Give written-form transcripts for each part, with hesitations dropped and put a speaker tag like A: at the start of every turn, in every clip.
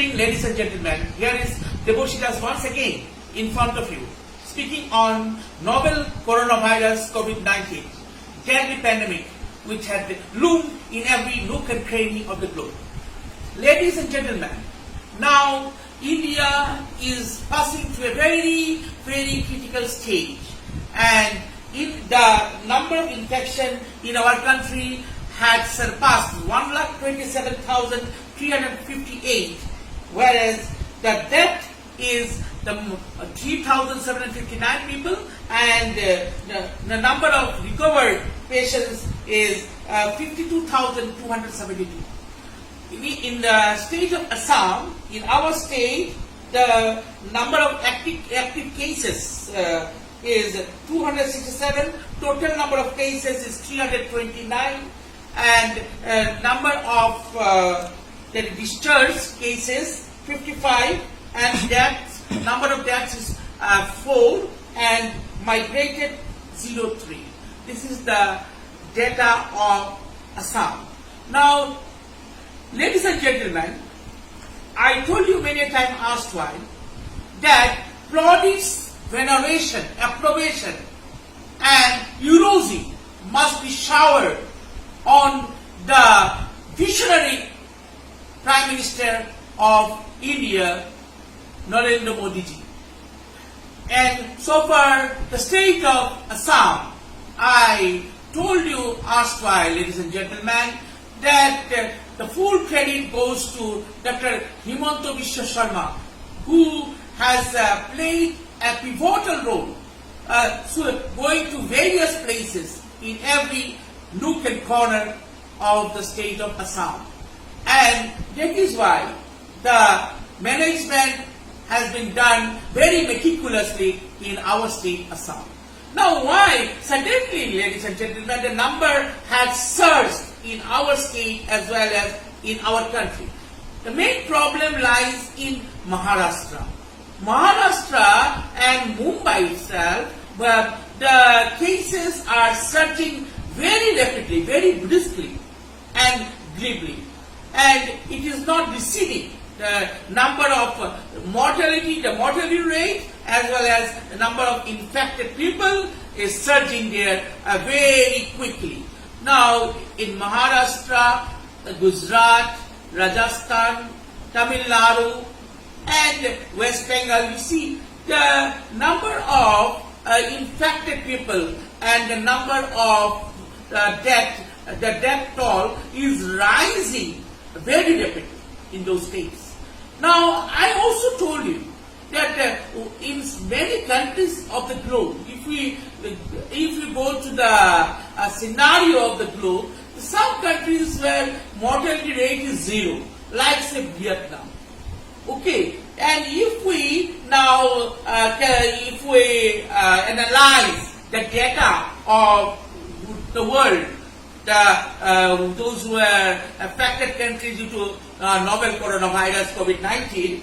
A: Ladies and gentlemen, here is Debarshi once again in front of you, speaking on novel coronavirus COVID-19, deadly pandemic which had loomed in every nook and cranny of the globe. Ladies and gentlemen, now India is passing through a very critical stage, and the number of infection in our country had surpassed 1,27,358, whereas the death is the 3,759 people, and the number of recovered patients is 52,272. In the state of Assam, in our state, the number of active cases is 267, total number of cases is 329, and number of the discharged cases 55, and number of deaths is 4, and migrated 03. This is the data of Assam. Now, ladies and gentlemen, I told you many a time erstwhile that plaudits, veneration, approbation, and eulogy must be showered on the visionary Prime Minister of India, Narendra Modi ji. And so far, the state of Assam, I told you erstwhile, ladies and gentlemen, that the full credit goes to Dr. Himanta Biswa Sharma, who has played a pivotal role, going to various places in every nook and corner of the state of Assam. And that is why the management has been done very meticulously in our state, Assam. Now, why suddenly, ladies and gentlemen, the number has surged in our state as well as in our country? The main problem lies in Maharashtra. Maharashtra and Mumbai itself, where the cases are surging very rapidly, very briskly and glibly, and it is not receding. The number of mortality, the mortality rate, as well as the number of infected people is surging there very quickly. Now, in Maharashtra, Gujarat, Rajasthan, Tamil Nadu, and West Bengal, you see the number of infected people and the number of the death toll is rising very rapidly in those states. Now, I also told you that in many countries of the globe, if we go to the scenario of the globe, some countries where mortality rate is 0, like say Vietnam. Okay, and if we now analyze the data of the world, those who were affected countries due to novel coronavirus COVID-19,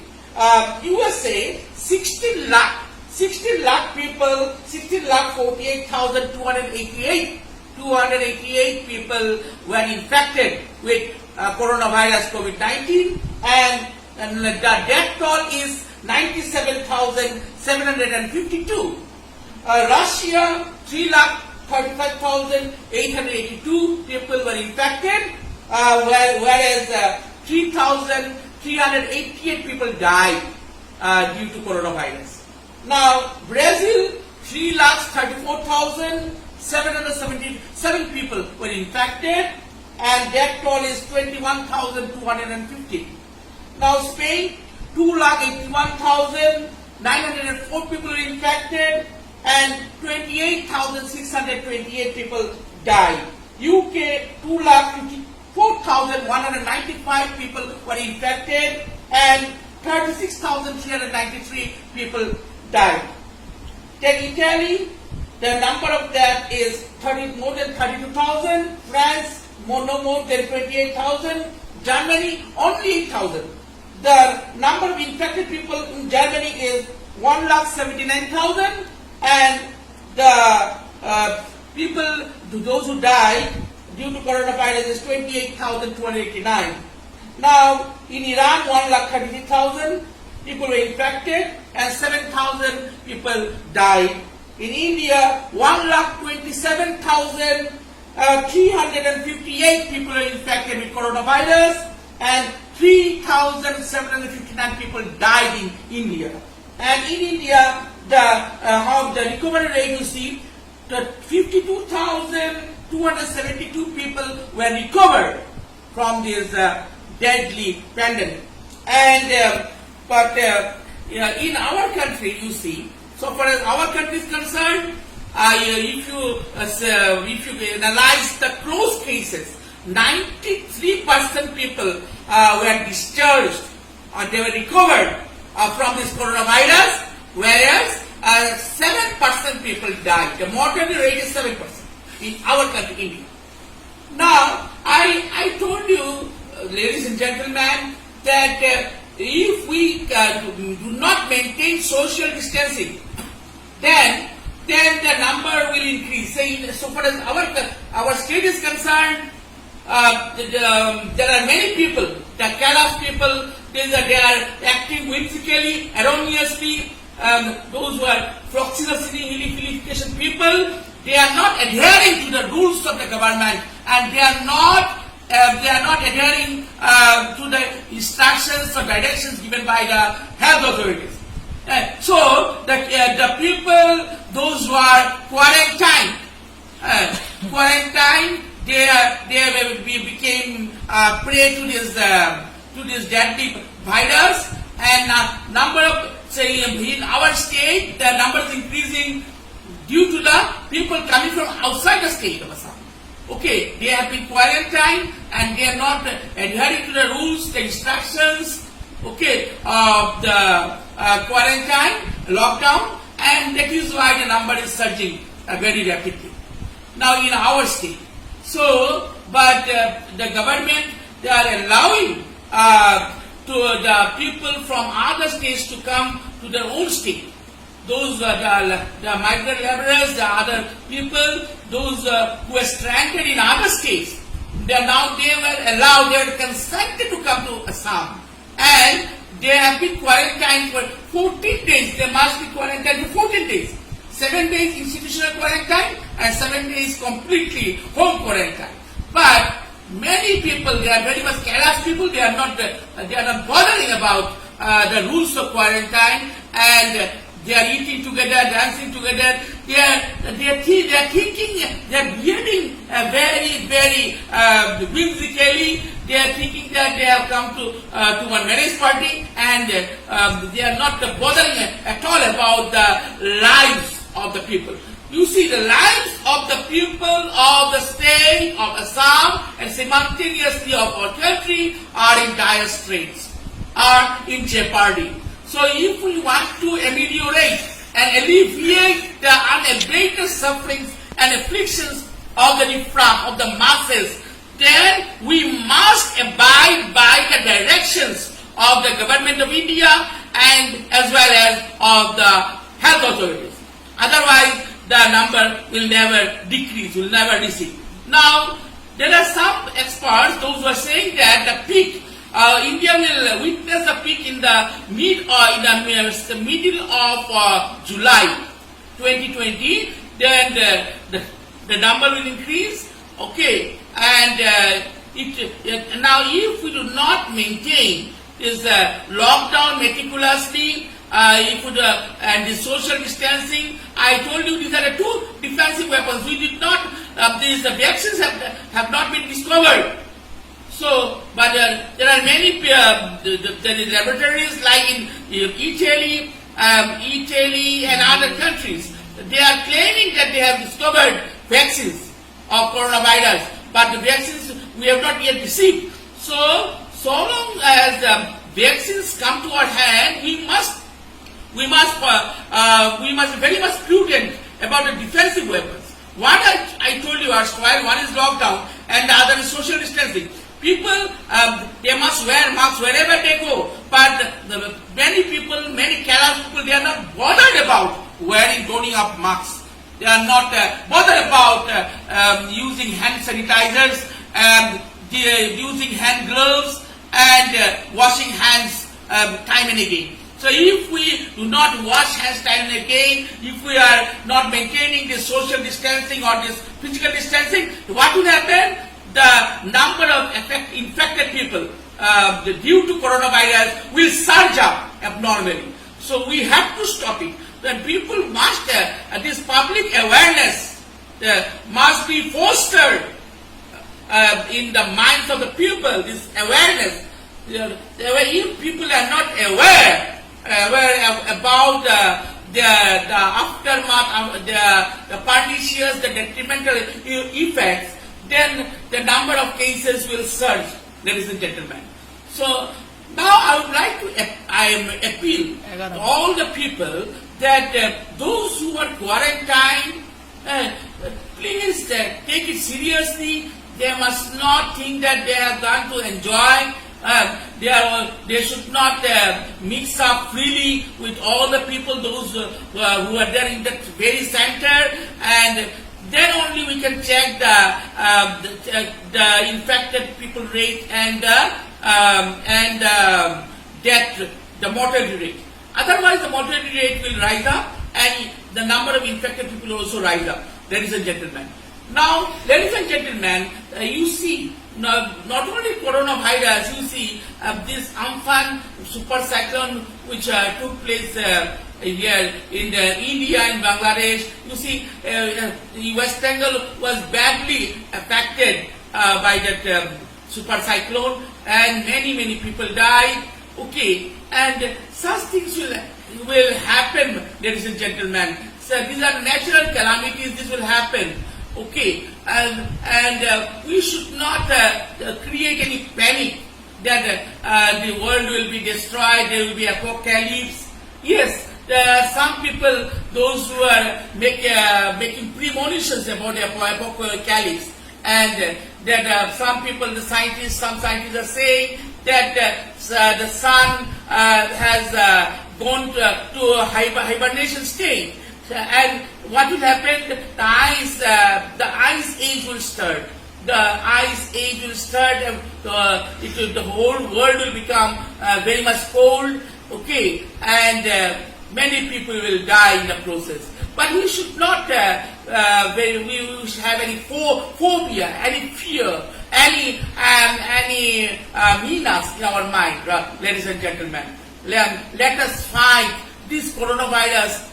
A: USA 16 lakh people, 16,48,288 people were infected with coronavirus COVID-19, and the death toll is 97,752. Russia 3,35,882 people were infected, whereas 3,388 people died due to coronavirus. Now, Brazil 3,34,777 people were infected, and death toll is 21,250. Now, Spain 2,81,904 people were infected, and 28,628 people died. UK 2,54,195 people were infected, and 36,393 people died. Then Italy, the number of deaths is more than 32,000. France, no more than 28,000. Germany, only 8,000. The number of infected people in Germany is 1,79,000, and the people, those who died due to coronavirus is 28,289. Now, in Iran, 1,33,000 people were infected and 7,000 people died. In India, 1,27,358 people were infected with coronavirus and 3,759 people died in India. And in India, how the recovery rate you see, the 52,272 people were recovered from this deadly pandemic. And in our country, you see, so far as our country is concerned, if you analyze the close cases, 93% people were discharged or they were recovered from this coronavirus, whereas 7% people died. The mortality rate is 7% in our country, India. Now, I told you, ladies and gentlemen, that if we do not maintain social distancing, then the number will increase. So far as our state is concerned, there are many people, the careless people, they are acting whimsically, erroneously. Those who are vilification people, they are not adhering to the rules of the government, and they are not adhering to the instructions or directions given by the health authorities. So the people, those who are quarantined, they became prey to this deadly virus, and number of, say, in our state, the number is increasing due to the people coming from outside the state of Assam. Okay, they have been quarantined and they are not adhering to the rules, the instructions, okay, of the quarantine, lockdown, and that is why the number is surging very rapidly. Now in our state, so, but the government, they are allowing to the people from other states to come to their own state. Those the migrant laborers, the other people, those who are stranded in other states, they were allowed, they were consented to come to Assam, and they have been quarantined for 14 days. They must be quarantined for 14 days. 7 days institutional quarantine and 7 days completely home quarantine. But many people, they are very much careless people. They are not bothering about the rules of quarantine, and they are eating together, dancing together. They are thinking, they are behaving very whimsically. They are thinking that they have come to one marriage party, and they are not bothering at all about the lives of the people. You see, the lives of the people of the state of Assam and simultaneously of our country are in dire straits, are in jeopardy. So if we want to ameliorate and alleviate the unabated sufferings and afflictions of the infra, of the masses, then we must abide by the directions of the government of India and as well as of the health authorities. Otherwise, the number will never decrease, will never decrease. Now, there are some experts, those who are saying that the peak, India will witness the peak in the middle of July 2020. Then the number will increase. Okay, and now if we do not maintain this lockdown meticulously, and the social distancing, I told you these are the two defensive weapons. We did not, these vaccines have not been discovered. So, but there are many laboratories like in Italy and other countries. They are claiming that they have discovered vaccines of coronavirus, but the vaccines we have not yet received. So long as vaccines come to our hand, we must be very much prudent about the defensive weapons. What I told you are square, one is lockdown and the other is social distancing. People, they must wear masks wherever they go, but many people, many careless people, they are not bothered about loading up masks. They are not bothered about using hand sanitizers, using hand gloves, and washing hands time and again. So if we do not wash hands time and again, if we are not maintaining this social distancing or this physical distancing, what will happen? The number of infected people due to coronavirus will surge up abnormally. So we have to stop it. Then people must, this public awareness must be fostered in the minds of the people, this awareness. If people are not aware about the aftermath, the pernicious, the detrimental effects, then the number of cases will surge, ladies and gentlemen. So now I would like to appeal to all the people that those who are quarantined, please take it seriously. They must not think that they have gone to enjoy. They should not mix up freely with all the people, those who are there in that very center, and then only we can check the infected people rate and death, the mortality rate. Otherwise, the mortality rate will rise up, and the number of infected people will also rise up, ladies and gentlemen. Now, ladies and gentlemen, you see, not only coronavirus, you see this Amphan super cyclone which took place here in India and Bangladesh. You see, the West Bengal was badly affected by that super cyclone, and many people died. Okay, and such things will happen, ladies and gentlemen. So these are natural calamities. This will happen. Okay, and we should not create any panic that the world will be destroyed, there will be apocalypse. Yes, there are some people, those who are making premonitions about the apocalypse, and that some people, some scientists are saying that the sun has gone to a hibernation state. And what will happen? The ice age will start. The ice age will start. The whole world will become very much cold. Okay, and many people will die in the process. But we should not we should have any phobia, any fear, any meanness in our mind, ladies and gentlemen. Let us fight this coronavirus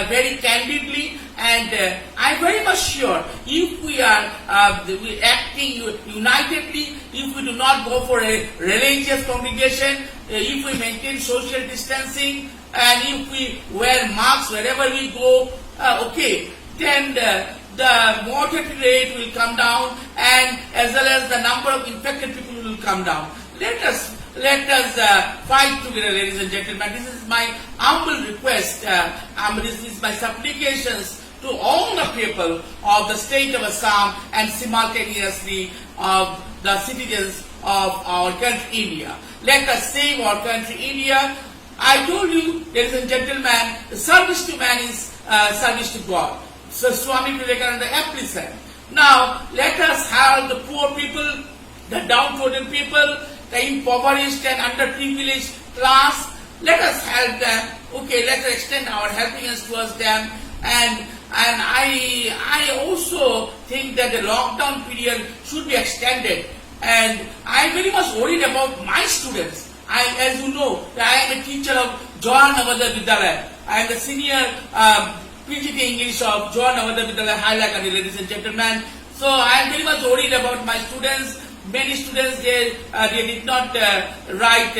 A: very candidly, and I'm very much sure if we are acting unitedly, if we do not go for a religious congregation, if we maintain social distancing, and if we wear masks wherever we go, okay, then the mortality rate will come down, and as well as the number of infected people will come down. Let us fight together, ladies and gentlemen. This is my humble request. This is my supplications to all the people of the state of Assam and simultaneously of the citizens of our country, India. Let us save our country, India. I told you, ladies and gentlemen, the service to man is service to God. So Swami Vivekananda aptly said. Now, let us help the poor people, the downtrodden people, the impoverished and underprivileged class. Let us help them. Okay, let us extend our helping hands towards them. And I also think that the lockdown period should be extended. And I am very much worried about my students. As you know, I am a teacher of Jawaharlal Navodaya Vidyalaya. I am the senior PGT English of Jawaharlal Navodaya Vidyalaya, Hailakandi, ladies and gentlemen. So I am very much worried about my students. Many students, they did not write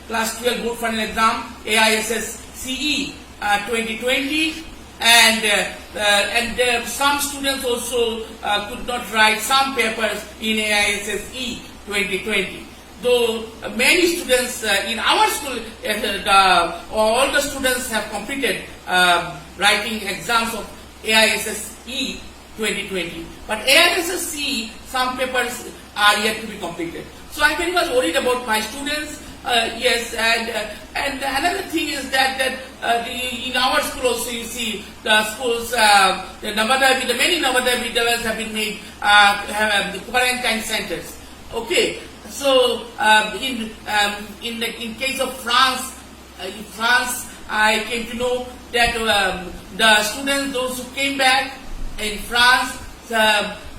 A: class 12 board final exam, AISS CE 2020, and some students also could not write some papers in AISS E 2020. Though many students in our school, all the students have completed writing exams of AISS E 2020. But AISS C, some papers are yet to be completed. So I'm very much worried about my students. Yes, and another thing is that in our school also you see the schools, many Navodaya Vidyalayas have been made have the quarantine centers. Okay, So in case of France, I came to know that the students, those who came back in France,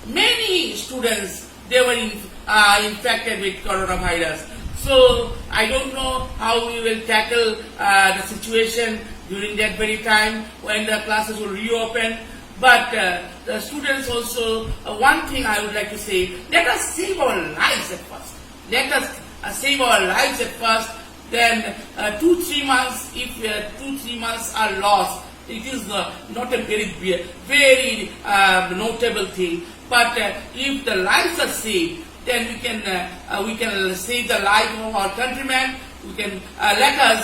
A: many students, they were infected with coronavirus. So I don't know how we will tackle the situation during that very time when the classes will reopen. But the students also, one thing I would like to say, let us save our lives at first. Let us save our lives at first. Then 2-3 months, if 2-3 months are lost, it is not a very notable thing. But if the lives are saved, then we can save the life of our countrymen. We can let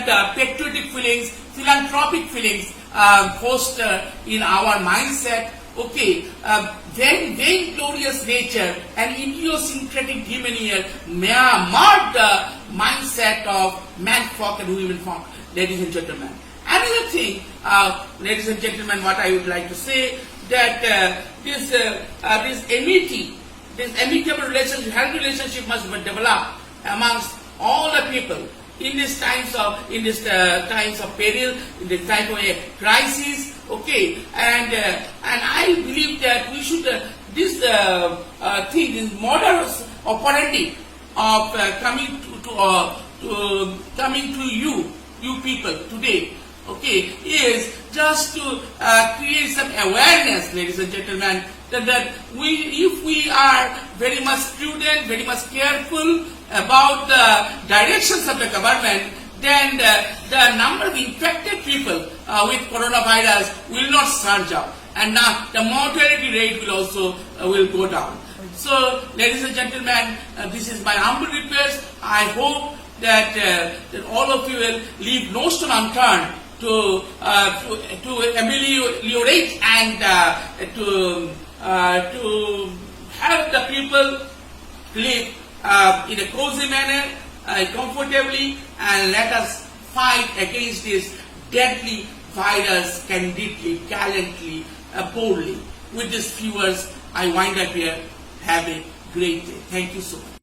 A: the patriotic feelings, philanthropic feelings foster in our mindset. Okay, vainglorious nature and idiosyncratic demeanor mark the mindset of man-folk and women-folk, ladies and gentlemen. Another thing, ladies and gentlemen, what I would like to say, that this amicable relationship, healthy relationship must be developed amongst all the people in these times of peril, in this time of a crisis. Okay, and I believe that we should this modus operandi of coming to you people today, okay, is just to create some awareness, ladies and gentlemen, that if we are very much prudent, very much careful about the directions of the government, then the number of infected people with coronavirus will not surge up, and now the mortality rate will also will go down. So, ladies and gentlemen, this is my humble request. I hope that all of you will leave no stone unturned to ameliorate and to help the people live in a cozy manner, comfortably, and let us fight against this deadly virus candidly, gallantly, boldly. With these few words, I wind up here. Have a great day. Thank you so much.